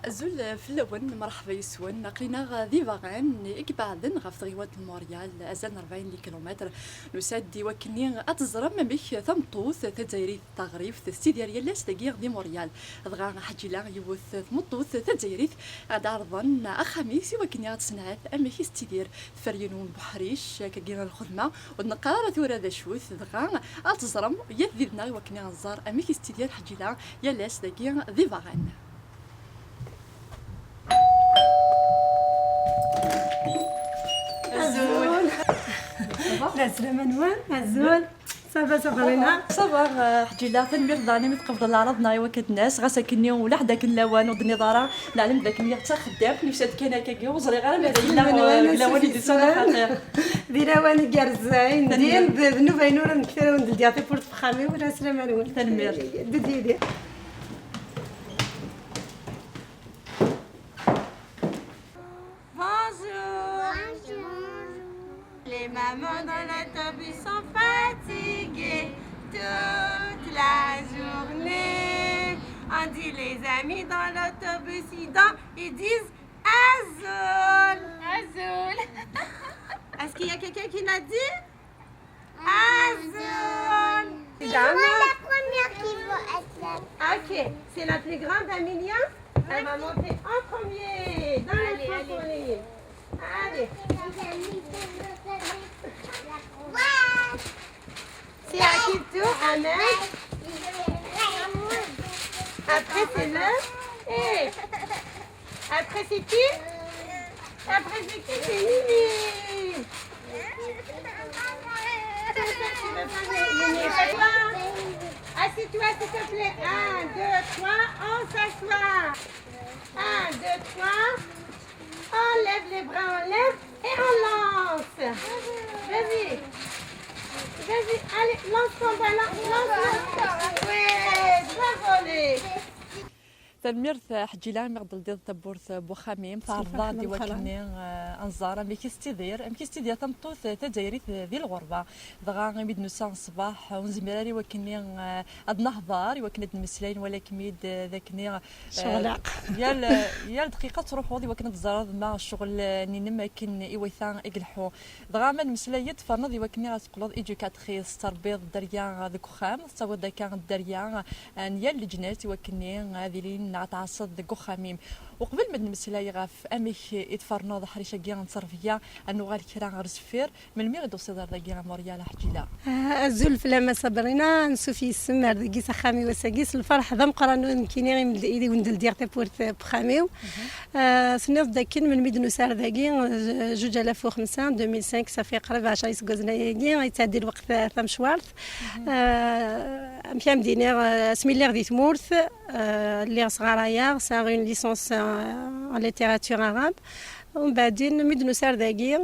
أزول في اللون مرحبا يسون لقينا ذي فاغان إكبعدن غف غيوات الموريال أزال 40 كيلومتر نسادي وكني أتزرم بك ثمطوث تزايري تغريف تستيدير يلاس تاقي ذي موريال ضغا حجيلا يوث ثمطوث تزايريث غاد عرضن أخميس وكني غتسنعات أما كي ستيدير فرينون بحريش كاقينا الخدمة ونقار ثورة ذا شوث ضغا أتزرم يذيبنا وكني غنزار أما كي ستيدير حجيلا يلاس تاقي ذي فاغان. عزول لا سلامة نوال عزول صافا صافا حجيلا تنمير ضاني متقبل العرض ناي وكد الناس غا ساكني ولا حدا كنلاوان ودني ضارا نعلم ذاك اللي حتى خدام نفسات كاين هكاكي وزري غير ما دايلا لا والدي صالح خاطر ديراوان كارزاين ديال بنوبه نور نكثروا ندياتي بورت فخامي ولا سلامة نوال تنمير ديدي Les mamans dans l'autobus sont fatiguées toute la journée. On dit les amis dans l'autobus, ils disent Azul. Azul. Est-ce qu'il y a quelqu'un qui l'a dit? Azul. C'est moi la première qui va être là. Ok, c'est la plus grande Amelia. Elle va monter en premier dans le trampoline. Allez. C'est à qui le tour? Ahmed. Après c'est l'heure. Et après c'est qui? Après c'est qui? C'est Mimi. Assieds-toi s'il te plaît. 1, 2, 3, on s'assoit. 1, 2, 3. On lève les bras, on lève et on lance. Vas-y. Vas-y, allez, lance ton ballon, lance-le. Ouais, bravo les. تنميرث حجيلا مغدل ديال تبورث بوخاميم تعرضا دي وكني انزار امي كيستيدير تمطوث تجايريث ذي الغربه ضغا غيميد نسا الصباح ونزمراري وكني اد نهضار وكني المسلين ولكن ميد ذاكني شغلاق يال دقيقه تروحوا دي وكني تزرد مع الشغل ني ما كاين ايويثان اقلحو ضغا ما المسلايت فرنض وكني غتقلد ايجوكاتريس تربيض الدريا ذاك خام تصاود ذاك الدريا نيال لجنات وكني هذه نعتعصد ذاك خاميم وقبل ما نمسلاي غاف امي يتفرنا حريشه كاع نصرفيا انه غير كرا غرسفير من مي غدو صدر ذاك موريال حجيلا الزول فلا صبرنا نسوفي السمر ذاك سخامي وساقيس الفرح ذا مقرانو يمكنني غير من ايدي وندل ديرتي بورت بخاميو سنيض ذاك من ميدنو سار ذاكي 2005 2005 صافي قرب 10 سكوزنا ياكي غيتعدي الوقت ثم شوارث مشى مدينه سميلي غدي تمورث اللي صغارايا سا اون ليسونس en littérature arabe ومن بعدين ميدنو سار ذاكي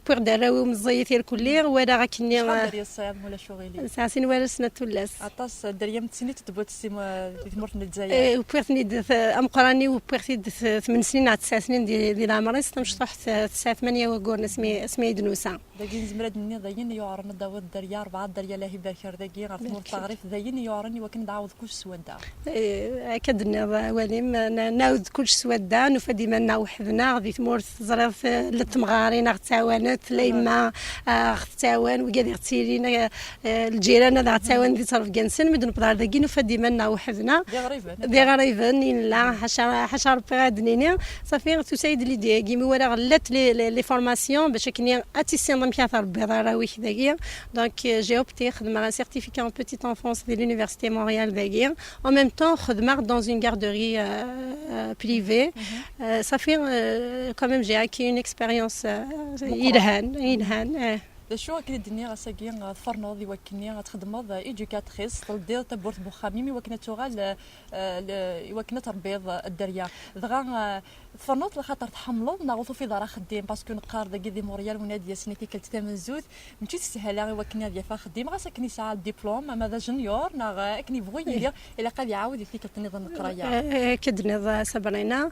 بوغ دراوي مزيتير كلي ولا غاكني شحال الصيام ولا شغيلي ساسين ولا سنه ولاس عطاس دريا متسني تتبوت السيما تمرت الجزائر بوغتني امقراني وبوغتي 8 سنين على 9 سنين ديال عمري مشطوح 9 8 وكورنا سمي دنوسا داكي نزمرد ني ضاين يعرن داود دريا 4 دريا لاهي باكر داكي غتمر التغريف ضاين يعرن وكن دعوض كلش سواندا كدنا واليم نعاود كلش سواندا نفا ديما وحدنا غادي تمور زرف للتمغارين غتعاونت ليما غتعاون وكادي غتيرينا الجيران هذا غتعاون دي تصرف كنسن مدن بدار داكي نفا ديما وحدنا دي غريبن لا حشر بغادنيني صافي تسايد لي ديكي مي ولا غلات لي فورماسيون باش كني اتيسي نمشي ربي راوي داكي دونك جي اوبتي خدمه ان سيرتيفيكا ان بيتيت انفونس دي لونيفرسيتي مونريال داكي ان ميم طون خدمه دون اون غاردري بريفي صافي كوميم جي اكي اون اكسبيريونس يلهان شو كي الدنيا غاساكي فرنوض يوكني غتخدمض ايدوكاتريس دير تبورت بوخاميمي وكنا تغال وكنا تربيض الدريا دغا تفرنوط لخاطر تحملوا ناغوثو في دار خديم باسكو نقار داكي دي موريال ونادي سنيتي كلت تمن زوز ماشي سهله غير وكنا ديال خديم غا ساكني ساعه الدبلوم ماذا جونيور ناغ كني بغي يدير الا قال يعاود يفيك النظام القرايه كدنا صبرينا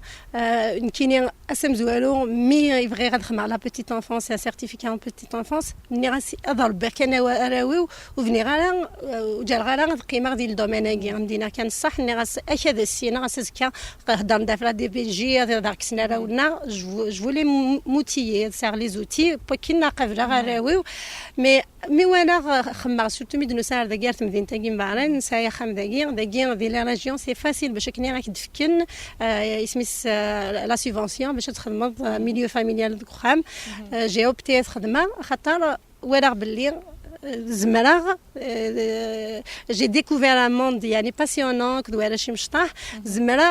كاينين اسم زوالو مي يبغي غنخدم على بيتيت انفونس سيرتيفيكا اون بيتيت انفونس ني غاسي اضرب به كان راوي وفني غالا وجا غالا القيمه ديال الدومين كي عندنا كان صح ني غاس اكاد السينا غاسكا هضر دافلا دي بي جي داك سنا راونا جو فولي موتيي سير لي زوتي كنا قبل غراوي مي وانا خمار سورتو مي دنو سار داكير مدينه كيمبارن نسايا خام داكير دي لا ريجيون سي فاسيل باش كني راك تفكن اسميس لا سوبفونسيون باش تخدم ميليو فاميليال دخام جي اوبتي خدمه خاطر ولا باللي زمرا جي ديكوفير ان موند يعني باسيونون كدويره شي مشطاح زمرا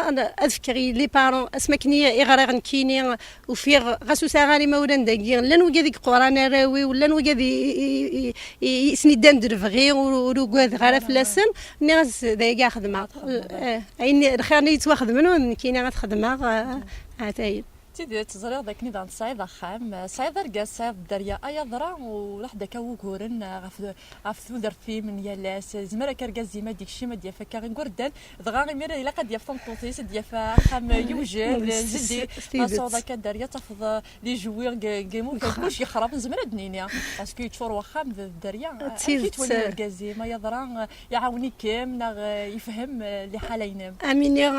اذكري لي بارون اسمكني اغريغ كيني وفي غاسو ساغالي مولان داكير لان وكا ديك قران راوي ولا وكا دي سنيدان درفغي وكاد غير فلاسن ناس دايكا خدمه عيني الخير يتواخد منهم كاينه غتخدمها عتايب تيدي تزرير داك نيدان صايد خام صايد رقا صايد دريا ايا ضرا وحدا كوكورن غف ثودر في من يالاس زمرا كرقا زيما ديكشي ما ديال فكا غنقردان دغا غير الا قد يفطن طوطيس ديال خام يوجد زدي صودا كدريا تفض لي جوير كيمو كلشي يخرب زمرا دنينيا باسكو يتفور وخام الدريا كي تولي رقا زيما يا ضرا يعاوني كام يفهم اللي حالينا اميني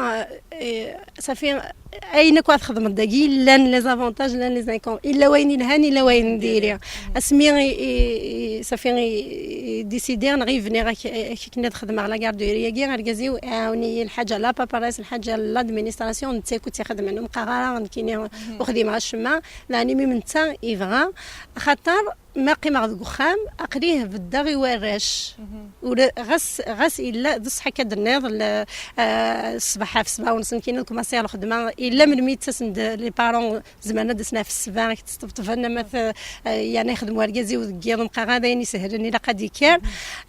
صافي اين كوا تخدم داكي لان لي زافونتاج لان لي زانكون الا وين الهاني الا وين نديريها اسمي صافي ديسيدي نغي فني كنا نخدم على كاردوريا كي غنركزيو عاوني الحاجه لا باباراس الحاجه لادمينستراسيون نتيكو تخدم منهم قراره كاينين وخدي مع الشما لاني من تا يفغا خاطر ما قيمه الخام اقريه بالدغي وراش غس الا دصحه كدنيض الصباح في 7:30 كاين الكوماسير الخدمه الا من ميت تسند لي بارون زعما دسنا في السبع كتطفطفنا مثلا يعني يخدموا ركازي ودكير نبقى غاديين يسهلني لا قد يكار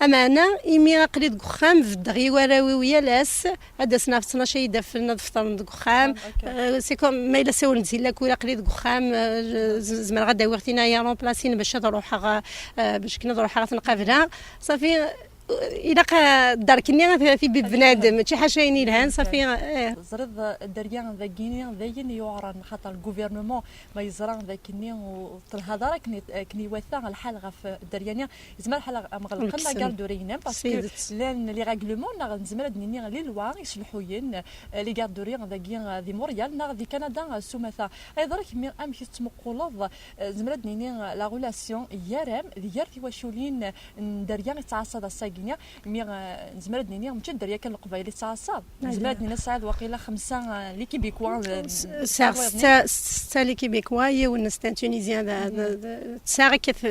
اما انا ايمي قريت خام في الدغي وراوي ويا لاس هذا سنا في 12 يدفلنا دفتر خام سي كوم ما الا سول نزيلك ولا قريت خام زعما غدا وقتنا يا رومبلاسين باش نروح باش كنا نروح نقابلها صافي إلا داركني في بنادم شي حاجه يني لهان صافي زرد الدريان ذاكيني ذاين يعرن خاطر الغوفرنمون ما يزران ذاكني وتلهضر كني واثا الحال في الدريانيه زعما الحال مغلقنا كاردورينا باسكو لان لي ريغلومون زعما دنيا لي لوا يصلحوين لي كاردوريان ذاكين دي موريال ناغ دي كندا سومثا ايضا كمي امشي تمقولض زعما دنيا لا ريلاسيون يارام ديال واشولين دريان تعصد الساكنه مي زمرد نيني مشى دريا كان القبايل تعصب زمرد نينا ساعد وقيله 5 لي كيبيكوا سا لي كيبيكوا والناس تونيزيان ساعه كيف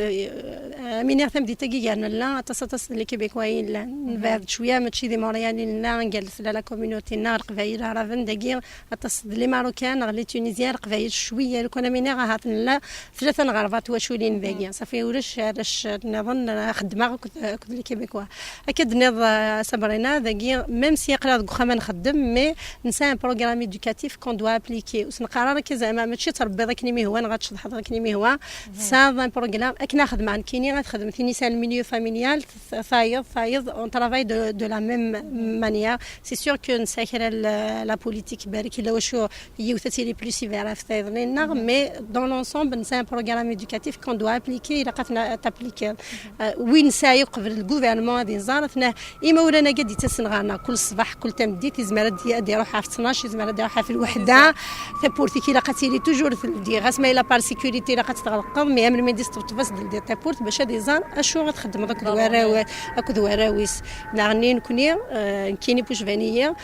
مين ثم دي تاكي لا تصتص لي كيبيكوا لا نبعد شويه ماشي دي موريالي لا نجلس لا كوميونيتي نار قبايل عرفن داكي تصد لي ماروكان لي تونيزيان قبايل شويه كنا مين هات لا ثلاثه غربات واشولين باقي صافي ولاش نظن خدمه كنت لي كيبيكوا اكيد نض صبرنا داكي ميم سي قرا خما نخدم مي نسى بروغرام ايدوكاتيف كون دوا ابليكي وسنقرا كي زعما ماشي تربي داك نيمي هو غتشرح داك نيمي هو سا بروغرام اكنا خدم عن كيني غتخدم في نساء الميليو فاميليال فايض اون ترافاي دو لا ميم مانيير سي سور كو نساكر لا بوليتيك بارك الا واش يوثتي لي بلوس سيفير في تايضنينا مي دون لونسومبل نسى بروغرام ايدوكاتيف كون دوا ابليكي الا قاتنا تابليكي وين سايق قبل الغوفرنمون دي زارتنا إما ورانا قد يتسنغانا كل صباح كل تمديت زمرا دي روحها في 12 زمرا دي روحها في الوحده تابورتي كي لاقاتي تيجور دي غاس ما الا بار سيكوريتي لا كتغلق مي من ميديس تبس ديال دي تابورت باش هادي زار اشو غتخدم داك الوراوي هاك دواراويس نغني نكوني كايني بوش فانيه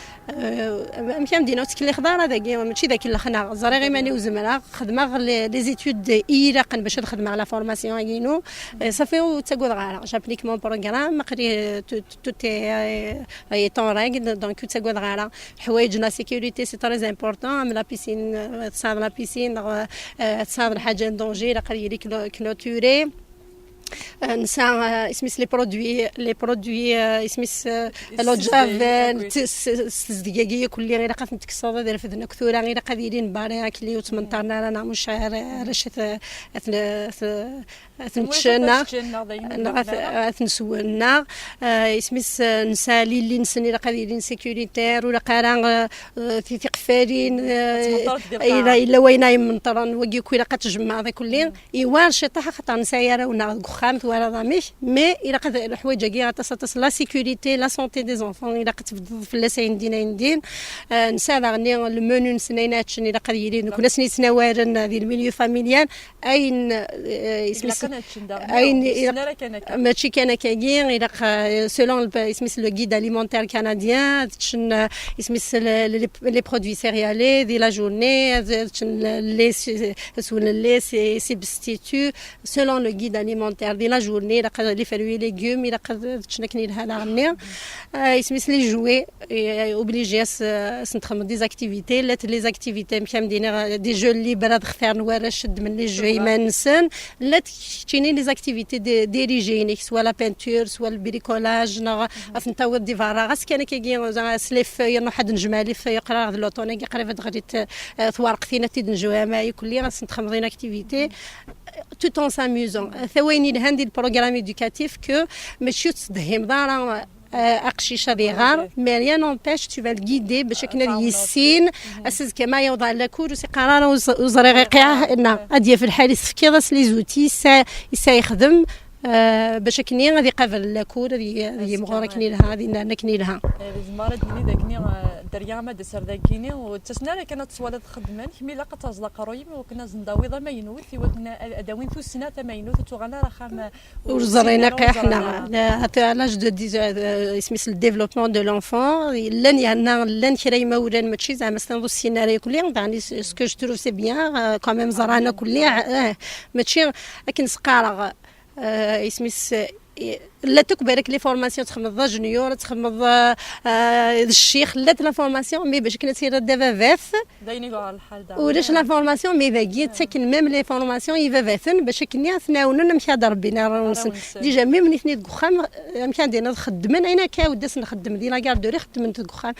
مكان مدينه تكلي خضار هذاك ماشي داك اللي خنا زري غير ماني وزمرا خدمه لي زيتود ايراقا باش نخدم على فورماسيون كينو صافي وتقول غير جابليك مون بروغرام قري tout est en règle donc tout ça godra حوايج لا sécurité c'est très important la piscine تصاوب لا piscine تصاوب حاجه دونجي لا قري لي كلوتوري نسى اسميس لي برودوي اسميس لو جافين دقيقيه كل غير قاف نتكسر دير فدنا كثوره غير قادرين باري كلي وتمنطرنا انا مش رشت ثنتشنا ثنسولنا اسميس نسالي اللي نسني قادرين سيكوريتير ولا قران في قفالين الا وين يمنطرن وكي كويلا قتجمع ذا كلين ايوان شطح خطا نسايره ونا خام ثوار ضامش مي الى قد الحوايج كاع تصل لا سيكوريتي لا سونتي دي زونفون الى قد في لاسين دين نسا غني المنيو نسنيناتش الى قد يرين كنا سني سنوارن هذه الميليو فاميليان اين اسمي اين ماشي كان كاين الى سولون اسمي لو غيد اليمونتير كنديان اسمي لي برودوي سيريالي دي لا جورني لي لي سي سبستيتو سولون لو غيد اليمونتير دي لا جورني لي فروي ليغوم الى قد تشنكني لها غني اسمي لي جوي اوبليجي سنتخدم دي زاكتيفيتي لي زاكتيفيتي مدينا دي جو ليبر دختار نوار شد من لي جوي ما نسن لا تشيني لي زاكتيفيتي ديريجينيك سوا لا بانتور سوا البريكولاج افنتاو دي فاراغاس كان كيجي سليف واحد نجمالي في يقرا لوطوني قريب غادي ثوارقتينا تنجوها معايا كلي غنتخدم دي اكتيفيتي tout en s'amusant ثواني لهندي البروغرام ايدوكاتيف كو ماشي تصدهم دارا اقشيشه صغار مي ريان نونبيش تو فال غيدي باش كنا يسين اساس كما يوضع لكور وسي قرار وزريقيا ان اديه في الحال يسفكي لي زوتي يخدم باش كني غادي قابل لاكور هذه مغوره كني لها هذه نكني لها زماره ديني داكني دريا ما دسر داكيني وتسنا كانت صوالات خدمان كمي لا قتازلا قرويم وكنا زنداويضه ما ينوث وكنا اداوين ثو السنه ما ينوث توغانا راه خام وزرينا قي حنا حتى لاج دو اسمي الديفلوبمون دو لونفون لن يعنا لن كراي مولان ماشي زعما سنضو السيناريو كلي يعني سكو جو تروف سي بيان كوميم زرانا كلي ماشي لكن سقاره اسمي لا تكبرك لي فورماسيون تخمض جونيور تخمض الشيخ لا لا فورماسيون مي باش كنا سير دابا فاف دايني على الحال دا ولاش لا فورماسيون مي باقي تسكن ميم لي فورماسيون يفافاثن باش كنا ثناونا نمشي هاد ربينا ديجا ميم نثني دخام امكان دينا نخدم انا كاود داس نخدم دي لا كاردوري خدمت دخام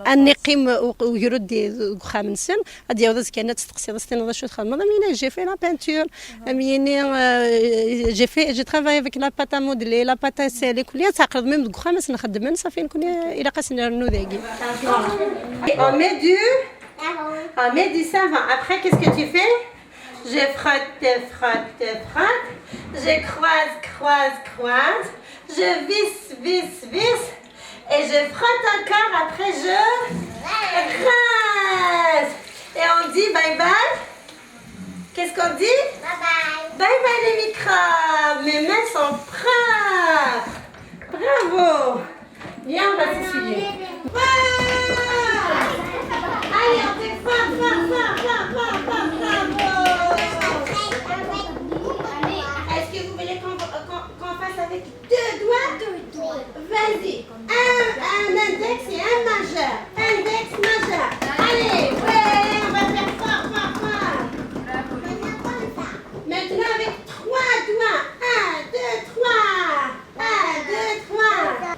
اني قيم ويرد دخام نسن هاد يوض كانت تقصي ستين شو تخدم مين جي في لا بانتور ميني جي ترافاي افيك لا باتا موديلي لا باتا سالي كليا تقرض ميم دخام نخدم صافي نكون الى قاسنا نوداكي on met du savon. Après, qu'est-ce que tu fais? Je frotte, je croise, je visse, et je frotte encore. Après, je rase. Et on dit bye bye. Qu'est-ce qu'on dit? Bye bye. Bye bye les microbes. Mes mains sont propres. Bravo. Viens, on va s'essuyer. Allez, on fait fort, bravo. Est-ce que vous voulez qu'on fasse avec deux doigts? Vas-y. Un index et un majeur. Index, majeur. Allez, ouais, on va faire fort. Maintenant avec trois doigts. 1, 2, 3. 1, 2, 3.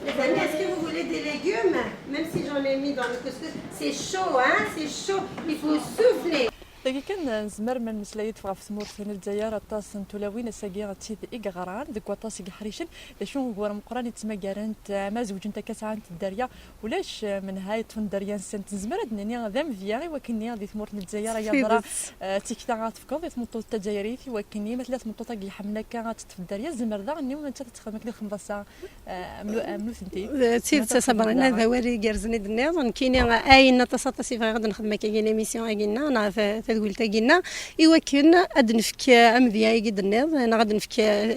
Les amis, est-ce que vous voulez des légumes? Même si j'en ai mis dans le couscous, c'est chaud, hein? C'est chaud. Il faut souffler. داكي كان زمر من مسلايت في ثمور ثاني الجزائر طاس نتولاوين ساقي تيد إقغران ديك طاس حريشن لاشون هو مقران يتسمى قارنت ما زوج انت كاسعان الدريا ولاش من هاي تفن دريان سنت زمر دنيا ذم فياري وكني هذه ثمور الجزائر يا درا تيكتا غاتفكو في تمطو الجزائري في وكني مثلا تمطو تاقي حمله كانت في الدريا زمر ذا نيوم انت تخدم كل 5 ساعه ملو ثنتي تيب تصبرنا ذا وري جرزني دنيا كاينين اين تصاطسي غادي نخدم كاين ميسيون كايننا انا ولتاقينا يوكن أدنفك أمذيا يقدنيض أنا غاد نفك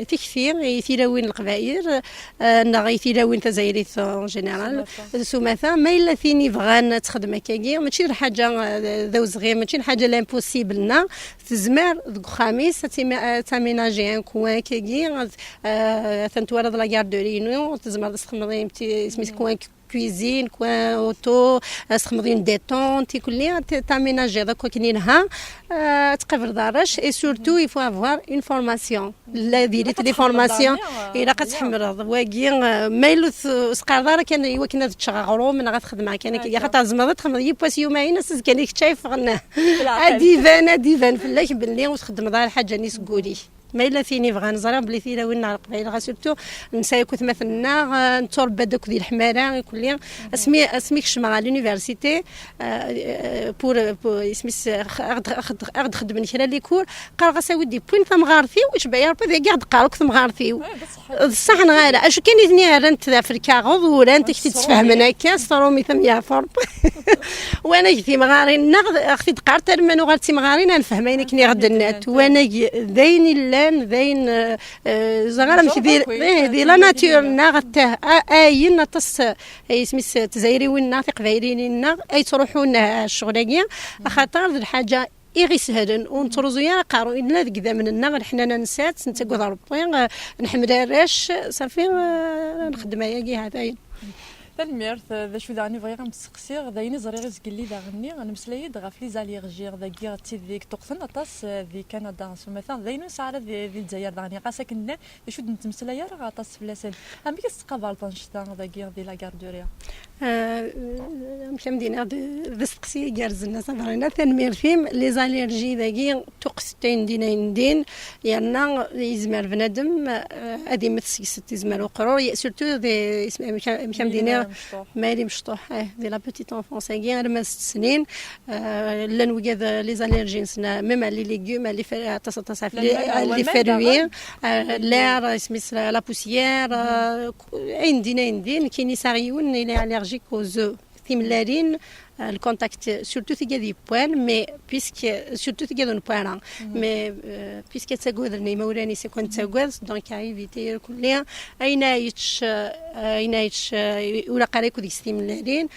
تكثير يثيراوين القبائر أنا غيثيراوين تزايريت en général سوماثا ما إلا ثيني بغان تخدم هكاكي ماشي حاجة ذو صغير ماشي حاجة لامبوسيبل نا تزمر ذوك خامس تاميناجي ان كوان كاكي تنتورد لا غاردورينو تزمر تخدمي سميت كوان cuisine, coin auto, une détente, t'aménager et surtout il faut avoir une formation. La vérité des formations, il a كتحمر واقي ميل سقردار كان يوكنا تشغلوا من غتخدم كان كتعزمر تخدم يباس يومين اساس كان شايف غنا ديفان فلاش باللي وتخدم دار حاجه نيس قولي ما إلا ثيني بغا نزرع بلي ثيرا وين نعرق غير سورتو نساي كنت مثلنا نتربى دوك ديال الحماره كليا اسمي كشما على لونيفرسيتي بور اسميس اخد خدمني كرا لي كور قال غاساوي دي بوين تمغارثي واش بايا ربي ذا قاعد قالك تمغارثي بصح نغير اش كاين اثنين رانت في الكاغوض ورانت كنتي تفهمنا كاس صارومي ثم يا فرب وانا كنتي مغارين اختي دقارت من غارتي مغارين نفهمين كني غد النات وانا داين ذين زغرا مش دي لا ناتور ناغته اين تص اسميس تزايري وين ناثق غيرين اي تروحون الشغليه خاطر الحاجه إيغي سهلن ونترزويا قارو إلا ذكذا من النغ حنا ننسات نتقوض ربي نحمد الراش صافي نخدم ياكي هذاين تنميرت ذا شو داني بغيغ نسقسي دايني زريغ زقلي دا غني نمسلايد غاف لي زاليرجير داكي تيديك تقثن اطاس في كندا مثلا داينو سعر ذي الجزائر داني قاسا كنا شو نتمسلايا راه اطاس فلاسن ام كتقابل طنشتا داكي دي لا غاردوريا مشى مدينه دسقسي جارزنا صبرنا تنمير فيم لي زاليرجي داكي تقستين دين يانا يزمر بنادم ادي متسيس تزمر وقرور سورتو دي مشى مدينه مالي مشطوح دي لا بوتيت انفونس كاين رمى 6 سنين لا نوجد لي زاليرجين سنا ميم لي ليغوم لي تصاف لي فروي لا سميس لا بوسيير عندنا كاين يساريون لي الرجيك aux ثيملارين الكونتاكت سورتو تيجي دي بوان مي بيسك سورتو تيجي دون بوان مي بيسك تاغودني موراني سيكون تاغوز دونك ايفيتي كليا اينايتش ولا قريكو دي ستيملارين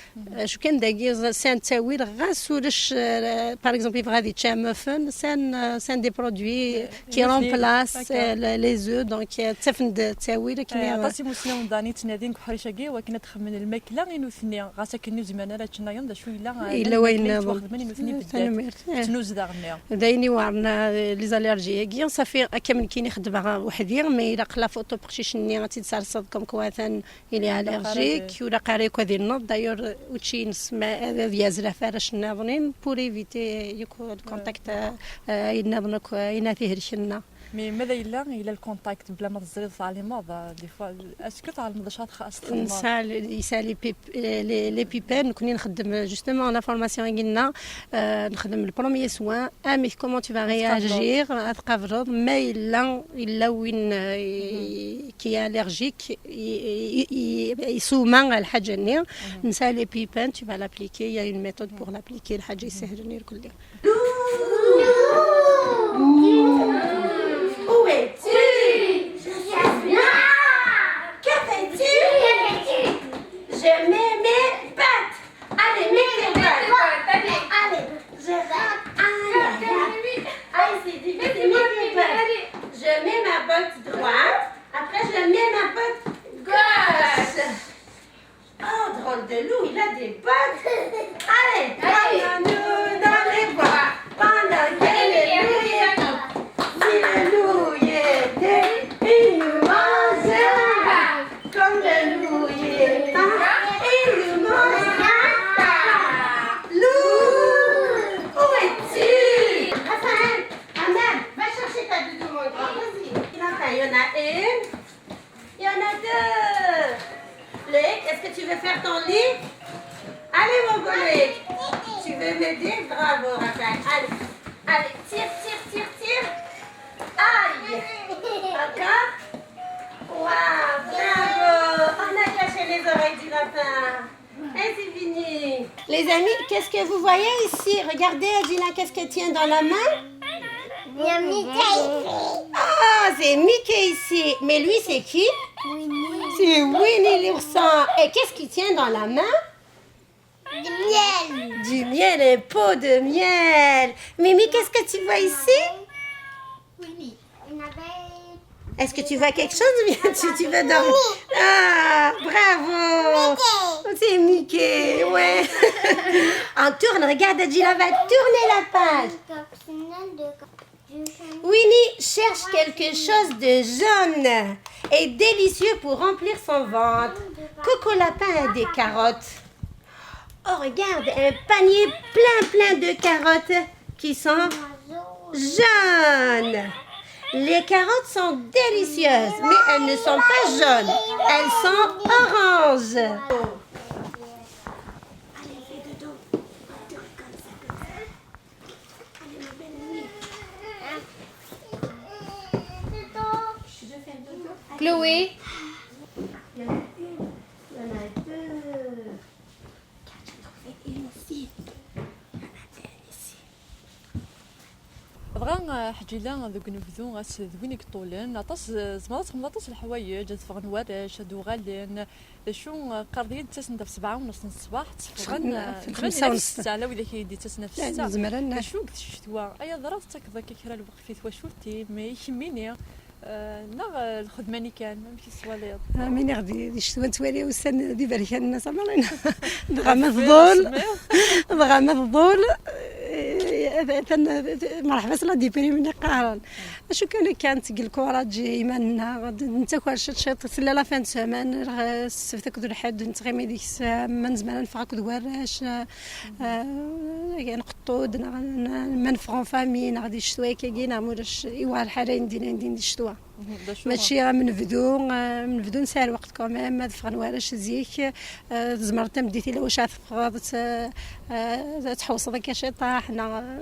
شو كان داكي سان تاويل غاسولش باغ اكزومبل غادي تشامفن سان دي برودوي كي رومبلاس لي زو دونك تفند تاويل كليا طاسي مسلم داني تنادين كحريشاكي ولكن تخمن الماكله غير ثنيا غاسا كنيو زمانه راه تشنا يندا شو إلا وين تنوز داغنيا دايني وعرنا لي زاليرجي كي صافي كامل كاين يخدم وحدي مي الا قلا فوتو بخشيشني غادي تصرصد كوم كواتان الي الرجيك ولا قاريكو هذه النوض دايور وتشي نسمع ديازلا فارش ناظنين بور ايفيتي يكون الكونتاكت يناظنك يناثي هرشنا مي ماذا إلا الكونتاكت بلا ما تزرد على ماضا دي فوا اسكو تاع المدشات خاصة نسال يسالي لي بيبان كوني نخدم جوستومون لا فورماسيون قلنا نخدم البروميي سوان امي كومون تو فا رياجير اتقفرض ما الا وين كي الرجيك يسوما الحاجه ني نسال لي بيبان تو فا لابليكي يا اون ميثود بور لابليكي الحاجه يسهلني الكل. Où es-tu? Je suis là. Que fais-tu? Je mets mes pattes. Allez, mets tes pattes. Allez, je rentre. Allez, c'est difficile. Mets tes pattes. Je mets ma botte droite. Après, je mets ma botte gauche. Oh, drôle de loup, il a des bottes. Allez, prends-nous dans les bois. Pendant que le loup est si le loup était, il nous mangera. Comme le loup est il nous mangera. Loup, où es-tu? Raphaël, Ahmed, va chercher ta doudou, mon grand. Vas-y. Il y en a une. Il y en a deux. Blake, est-ce que tu veux faire ton lit? Allez, mon beau Blake. Tu veux m'aider? Bravo, Raphaël. Allez, tire. Aïe! Encore? Waouh, bravo! On a caché les oreilles du lapin. Et c'est fini. Les amis, qu'est-ce que vous voyez ici? Regardez, Adila, qu'est-ce qu'elle tient dans la main? Il y a Mickey. Ah, c'est Mickey ici. Mais lui, c'est qui? Winnie. C'est Winnie l'ourson. Et qu'est-ce qu'il tient dans la main? Du miel. Du miel, un pot de miel. Mimi, qu'est-ce que tu vois ici? Winnie. Il y en avait... Est-ce que tu vois quelque chose ou bien tu veux dormir? Ah, bravo. C'est Mickey, ouais. On tourne, regarde, Adila va tourner la page. Winnie cherche quelque chose de jaune et délicieux pour remplir son ventre. Coco Lapin a des carottes. Oh, regarde, un panier plein de carottes qui sont jaunes. Les carottes sont délicieuses, mais elles ne sont pas jaunes. Elles sont oranges. Chloé. Il y en a une. Il y en a deux. Regarde, j'ai trouvé une ici. Il y en a une ici. بغا حجيلا ذوك نبذو غاس ذوينك طولن عطاس زمرات خمض عطاس الحوايج تفغن ورش هادو غالين شو قرضين تسنى في 7:30 الصباح تفغن في 5:30 الساعة لا وإذا كيدي تسنى في 6 زمرنا شو قلت الشتوى أيا ضرات تكذا كيكرا الوقت في ثواشولتي ما يهمني نغ الخدماني كان ما مشي الصواليط مين غادي الشتوى نتوالي وسن دي بالك الناس عمرنا بغا مفضول بغا مفضول مرحبا سلا ديبريمني قارن شو كانت الكره تجي منا انت كواش شيط سلا لا فان سمان السبت كذا الحد نتغيمي ديك الساعه من زمان نفرق دواراش نقطود منفغون فامي غادي الشتوى كي نعمرش ايوا الحرين دينا الشتوى ماشي من بدو نسال وقت كمان ما دفغن واراش زيك زمرت بديتي لو واش تحوص ذاك شي طاحنا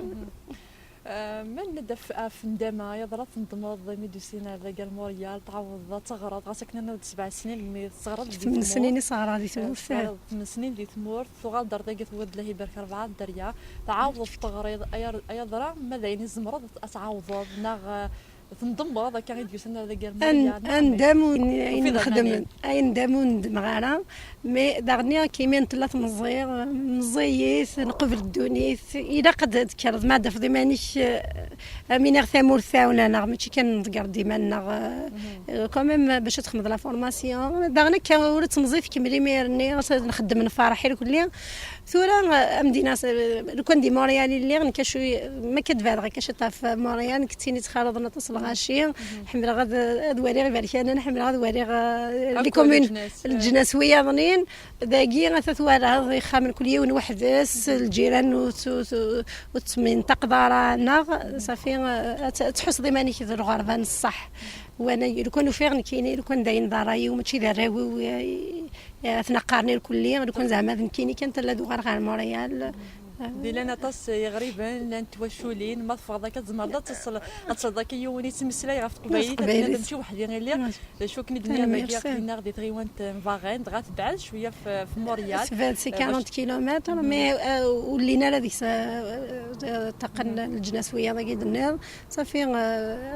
من ندف في ندامة يضرب تنضمض ميدوسينا ذاك الموريال تعوض تغرض غاسك نانا 7 سنين مي تغرض 8 سنين صغار هذه تموت 8 سنين اللي تمور ثغال دار ذاك ثود له يبارك 4 دريا تعوض تغريض اي ضرا ماذا يعني زمرض تعوض ناغ تنضم هذا كان يديوسنا ذاك الموريال ندم نخدم ندم ندمغانا مي داغني كيمين ثلاث مزيت نقبل الدونيث اذا قد ذكر ما دف مانيش من غثامور ثاونا انا ماشي كنذكر ديما انا كوميم باش تخمض لا فورماسيون داغني كورت مزيت كملي ميرني نخدم نفرحي الكل ثورا مدينه لو كان دي موريال اللي نكشو ما كتفادغ كاش طاف موريال كنتيني تخالضنا تصل غاشي حمل غاد دواري بالك انا نحمل غاد دواري لي كومون الجناسويه ظنين داكي غتثوار يخامن كل يوم وحدس الجيران وتمنطق دارانا صافي تحس ضماني كذا الغربان الصح وانا لو كانوا فيغن كاينين لو كان داين داراي وماشي دراوي تنقارني الكليه لو كان زعما كاينين كانت لا دوغار غير موريال ديلانا طاس غريبا لان تواشولين ما تفرضا كتزمر تصل تصدق يوني تمسلاي غف قبيلي نمشي وحدي غير شو كني دنيا ما كاينه غادي تغيوانت فاغين غات بعد شويه في موريال سي 40 كيلومتر مي ولينا ديك تقن الجناسويه ذاك النار صافي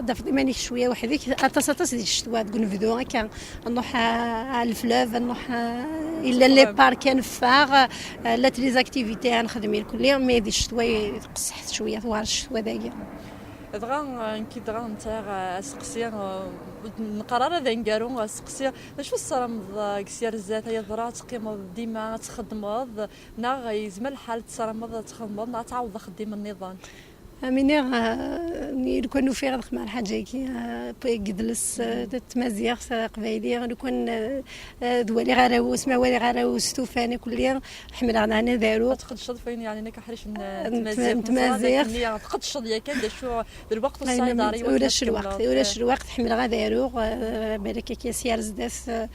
داف ديما شويه وحديك اتصاتص ديك الشتوى تقول فيديو هكا نروح على الفلاف نروح الا لي بارك نفاغ لا لي زاكتيفيتي نخدم كل مي دي الشتوى تقصحت شويه ثوار الشتوى داكيا دغا كي دغا نتا سقسي القرار هذا نقارو سقسي شو الصرامض كسير الزات هي ضرا تقيم ديما تخدمض نا يزمل الحال تصرامض تخدمض نا تعوض خديم النظام امينير لو كانوا في غير مع الحاجه كي يجلس تمازيغ قبايلي لو كان دوالي غراو سما والي غراو ستوفاني كل حمل انا دارو تقد الشط فين يعني انا كحريش تمازيغ تقد الشط يا كان شو الوقت الصيداري ولاش الوقت حمل غا دارو بالك كي سيار زداف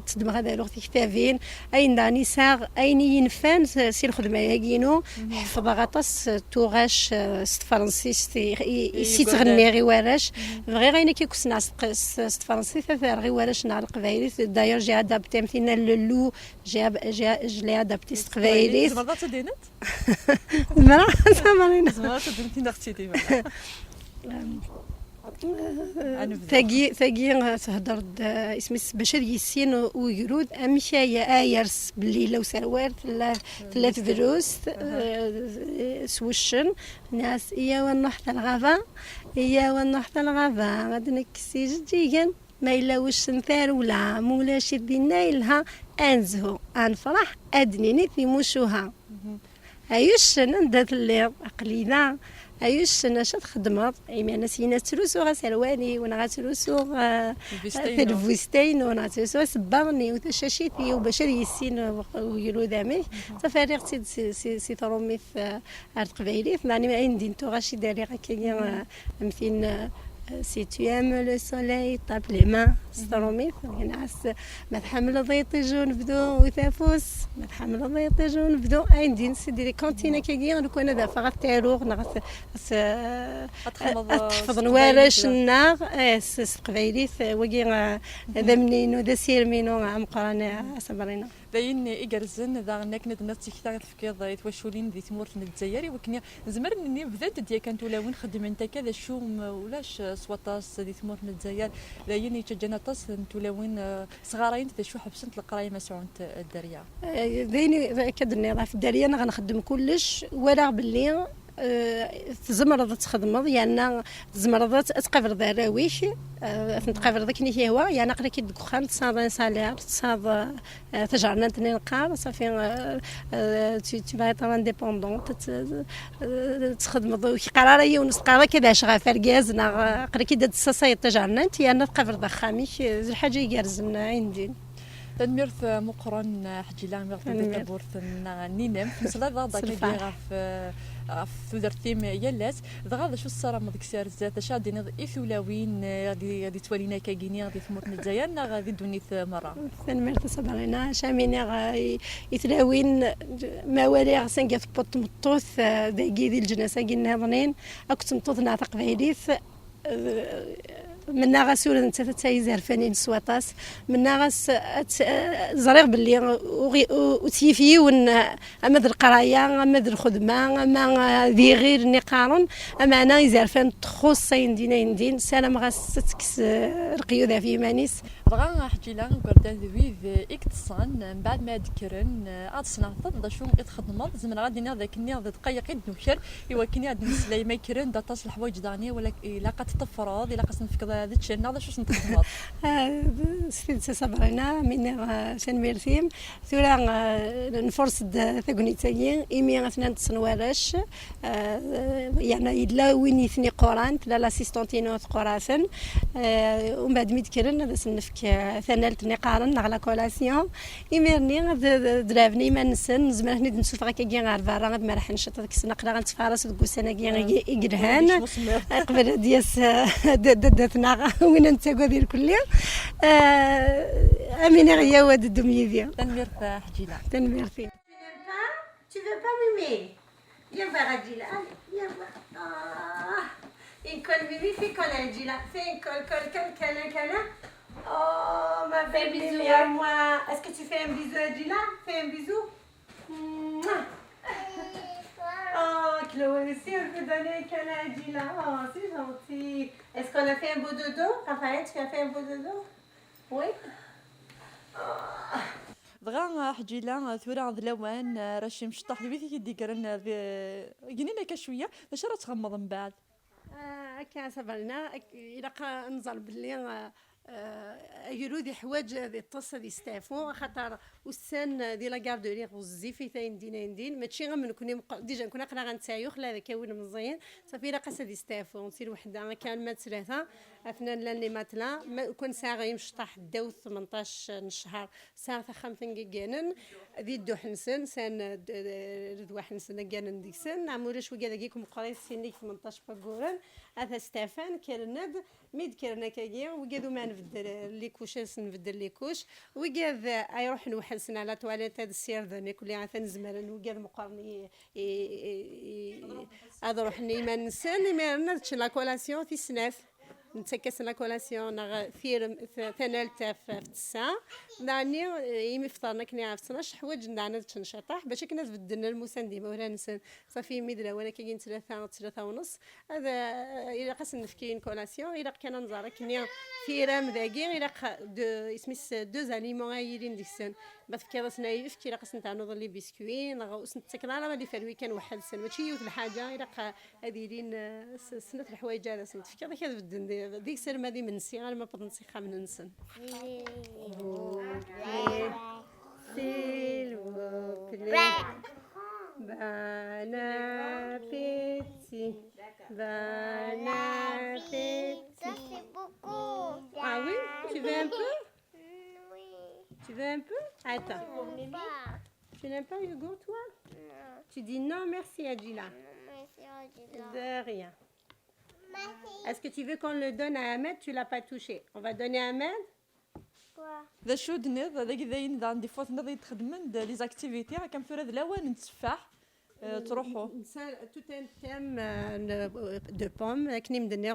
تدمغ هذا لغتي كتابين أين داني ساغ أين ينفان سي الخدمة ياكينو حفظ غطاس توغاش ست فرنسي يسي تغني غي واراش غير غينا كي كسنا ست فرنسي غي واراش نهار القبايلي داير جي ادابتي مثلنا اللولو جي ادابتي ست قبايلي زعما تدينت مرا زعما تدينتي اختي ديما ثقي تهضر اسمي باش يسين ويرود امشي ايرس بالليله وسروار ثلاث فلوس سوشن ناس يا ونحت الغابه يا ونحت الغابه غادي نكسي جديا ما الا واش نثار ولا مولا شي دينا لها انزهو انفرح ادنيني في موشوها ايوش ندات اللي عقلينا ايوش انا شاد خدمت ايما انا سينا تروسو غسرواني وانا غتروسو في الفوستين وانا غتروسو سباني وتشاشيتي وباش يسين ويلو دامي تفارغ سي ترومي في ارض قبايلي يعني ما عندي نتو غاشي داري هكا مثل Si tu aimes le soleil, tape les mains, ستروميث ناس ما تحمل ضيط جون بدو وثافوس ما تحمل ضيط جون بدو عندي نسدي كونتينا كي نكون انا دافا غتاروغ نغس تحفظ نوارش النار اس قبايليت وكي هذا منين ودا سير مينو مقرانا صبرينا باين إيجرزن ذا نكند نفسي كثار تفكير يتوشولين ذي تمور الجزائري وكني زمر إني بدأت ديا كانت ولا وين خدم أنت كذا شو ولاش سوطاس ذي تمور الجزائر لاين يتجنا طاس أنت ولا وين صغارين ذا شو حبسنت القراية مسعون الدريا ذيني كدني في الدريا أنا غنخدم كلش ولا باللي تزمرض تخدمض يعني تزمرض تقفر دراويش تقفر ذاك ني هو يعني قرا كي دخان تصاد سالير تصاد تجعلنا تنين قار صافي تي باغي طون انديبوندون تخدم قرار يونس قرا كذا شغا فركازنا قرا كي دات السايط تجعلنا انت يعني تقفر ذخاميش الحاجه يرزمنا عندي تنميرث مقرن حجيلا ميرث تبورث نينم مثلا ضادا كبيره في ثوثرتيم يلاس ضغط شو الصرا ما ديك سير زات شادين اثولاوين غادي توالينا كاكيني غادي ثمرت الجزائر غادي دونيت مره تنميرث صبرينا شاميني يثلاوين موالي سنقف بوط مطوث داكي ديال الجناسه قلنا ظنين اكنت مطوث نعتق بعيديث من غاسول انت تايزر فنين سواطاس من غاس زريغ باللي وتيفي ون امد القرايه امد الخدمه اما ذي غير نقارن اما انا يزار فن تخصين دين سلام غاس تكس رقيو ذا في مانيس بغا حكي لها كردان ذوي اكتصان من بعد ما ذكرن اتصنع تض شو يتخدم زعما غادي نهضك ني دقيق نوكر ايوا كني غادي نسلاي ما يكرن داطاس الحوايج داني ولا الا قد تفرض الا قد نفكر هذا الشيء هذا شو نتخدم سيد صبرنا من سنميرثيم ثورا نفرص ثقنيتين ايمي غثنا تصنوارش يعني الا وين يثني قران لا لاسيستونتينو قراسن ومن بعد ميتكرن هذا سنفك ثنالت نقارن على كولاسيون ايميرني درافني ما نسن زعما نسوف غا كي غير برا غاد ما راح نشط ديك السنه قرا غنتفارس دوك السنه كي يقرهان قبل دياس داتنا وين انت قادير كليا امين غيا واد الدميديا تنمير حجيله تنمير فيه Tu veux pas mimer? Viens voir Adjila. Viens voir. Une colle Mimi, fais colle Adjila. Fais une colle, câlin. Oh, ma belle Mimi à moi. Est-ce que tu fais un bisou à Adjila? Fais un bisou. Oh, Chloé aussi, on peut donner un câlin à Adjila. Oh, c'est gentil. Est-ce qu'on a fait un beau dodo? Raphaël, tu as fait un beau dodo? Oui. بغا حجيلا ثورا ذلوان راشي مشطح ذوي كي ديكرن جنينا كشويه باش راه تغمض من بعد هكا صبرنا الى نزل باللي يرودي حوايج ذي الطص ذي ستافو خاطر وسان دي لا كاردوري غزي في ثاين دين ماشي غير من كوني ديجا كنا قرا غنتايوخ لا كاين مزيان صافي لا قاس ذي ستافو نسير وحده كان مات ثلاثه اثناء لاني ماتلا كون ساعه يمشطح داو 18 شهر ساعه خمسين جيجانن ذي دو حنسن سان دو حنسن جانن ديكسن نعمورش وكذا كيكم قريت سيني 18 باغورن هذا ستefan كرند ميد كرنا كاجي وكذا ما نبدل لي كوش نبدل لي كوش وكذا يروح نوحلسن على تواليت هذا السير ذا كل عثن زمرن وكذا مقارني هذا روح نيمان نسن ما نتش لا كولاسيون في سناف نتكس لا كولاسيون ثير ثنالت في الساعة دعني يمي فطرنا كني عرفتنا حوايج ندعنا تنشطح باش كنا بدلنا المسان ديما ولا نسن صافي ميدلا ولا كاين 3 ونص هذا الى قاس نفكين كولاسيون الى كان نزار كني ثيرام ذاكي الى اسميس دو زاليمون غايرين ديسن ما فكر سنايف كي قاس نتعنض لي بسكوي نغوس نتكرا ما دي فالوي كان واحد سن ماشي يوث الحاجه الى هذيلين سنه الحوايج هذا سنتفكر كذا بدن ديك سر ما دي من صغار ما بدن نسيخها من نسن s'il vous plaît. Bon appétit. Bon appétit. Ça c'est beaucoup. Ah oui, tu veux un peu? Oui. Tu veux un peu? Attends. Pas. Tu n'aimes pas Hugo, toi? Non. Tu dis non, merci Adjila. Merci Adjila. De rien. Merci. Est-ce que tu veux qu'on le donne à Ahmed? Tu l'as pas touché. On va donner à Ahmed? Quoi? ذا شو دنيض هذاك داين عندي فوت نضي تخدمن لي زاكتيفيتي راك كنفرد الاوان نتفاح تروحوا Tout un thème de pommes.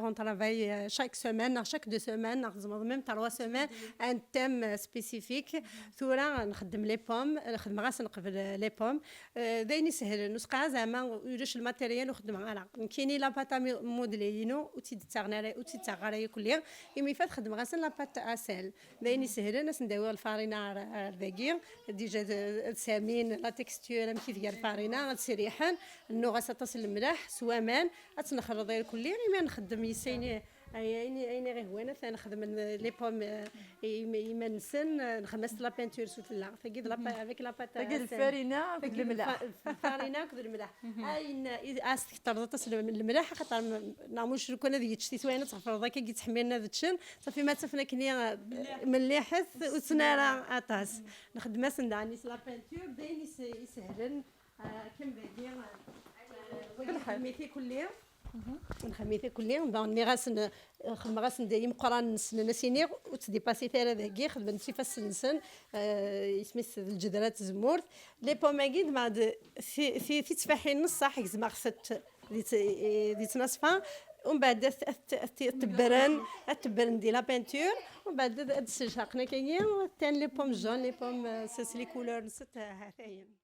On travaille chaque semaine, chaque 2 semaines, même 3 semaines, un thème spécifique. ثورة نخدم لي بوم نخدم غاس نقبل لي بوم دايني سهل نسقى زعما يديرش الماتيريال ونخدم على كايني لا باتا مودلينو وتيد تاغناري وتيد تاغاري كليا يمي فات خدم غاس لا بات اسال دايني سهل ناس نداوي الفارينا ذاكير ديجا سامين لا تكستور كيف ديال الفارينا ريحان النوغه تصل الملاح سوامان اتنخرط غير كل يوم نخدم يسيني اين غير هوانا نخدم لي بوم يمنسن نخمس لا بانتور سوت لا فكيد لا افيك لا باتا فكيد الفارينه كل الملاح الفارينه كل الملاح اين اس تقدر تصل الملاح خاطر نعموش كون هذه تشتي سواينا تغفر كي تحملنا ذاتشن صافي ما تفنا كني مليحث وسناره اطاس نخدم سنداني لا بانتور داين يسهلن كم بدير نخميتي كل يوم نخميتي كل يوم دوني غاسن خمغاسن دايم قران نسيني وتديباسي ثاره ذاكي خدمت في فالسنسن يسميس الجدرات زمورت لي بوماكيد مع في تفاحين نص صح زعما خصت دي تنصفا ومن بعد التبرن دي لا بانتور ومن بعد السجاقنا كاين ثاني لي بوم جون لي بوم ساس لي كولور ست هاثاين